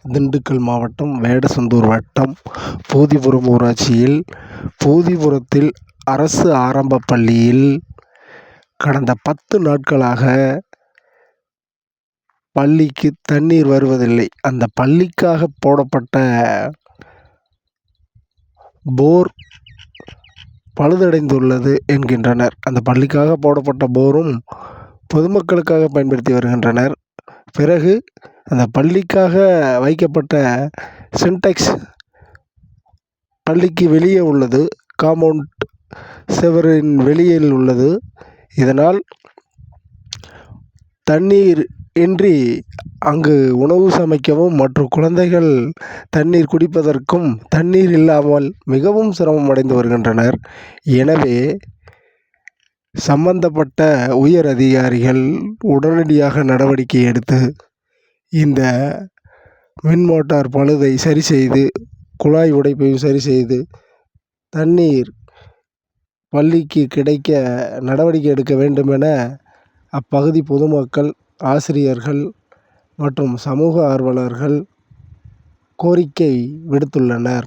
திண்டுக்கல் மாவட்டம் வேடசந்தூர் வட்டம் போதிபுரம் ஊராட்சியில் போதிபுரத்தில் அரசு ஆரம்பப் பள்ளியில் கடந்த 10 நாட்களாக பள்ளிக்கு தண்ணீர் வருவதில்லை. அந்த பள்ளிக்காக போடப்பட்ட போர் பழுதடைந்துள்ளது என்கின்றனர். அந்த பள்ளிக்காக போடப்பட்ட போரும் பொதுமக்களுக்காக பயன்படுத்தி வருகின்றனர். பிறகு அந்த பள்ளிக்காக வைக்கப்பட்ட சின்டெக்ஸ் பள்ளிக்கு வெளியே உள்ளது. காம்பவுண்ட் சுவரின் வெளியில் உள்ளது. இதனால் தண்ணீர் இன்றி அங்கு உணவு சமைக்கவும் மற்றும் குழந்தைகள் தண்ணீர் குடிப்பதற்கும் தண்ணீர் இல்லாமல் மிகவும் சிரமம் அடைந்து வருகின்றனர். எனவே சம்பந்தப்பட்ட உயர் அதிகாரிகள் உடனடியாக நடவடிக்கை எடுத்து இந்த மின் மோட்டார் பழுதை சரி செய்து, குழாய் உடைப்பையும் சரி செய்து, தண்ணீர் பள்ளிக்கு கிடைக்க நடவடிக்கை எடுக்க வேண்டும் என அப்பகுதி பொதுமக்கள், ஆசிரியர்கள் மற்றும் சமூக ஆர்வலர்கள் கோரிக்கை விடுத்துள்ளனர்.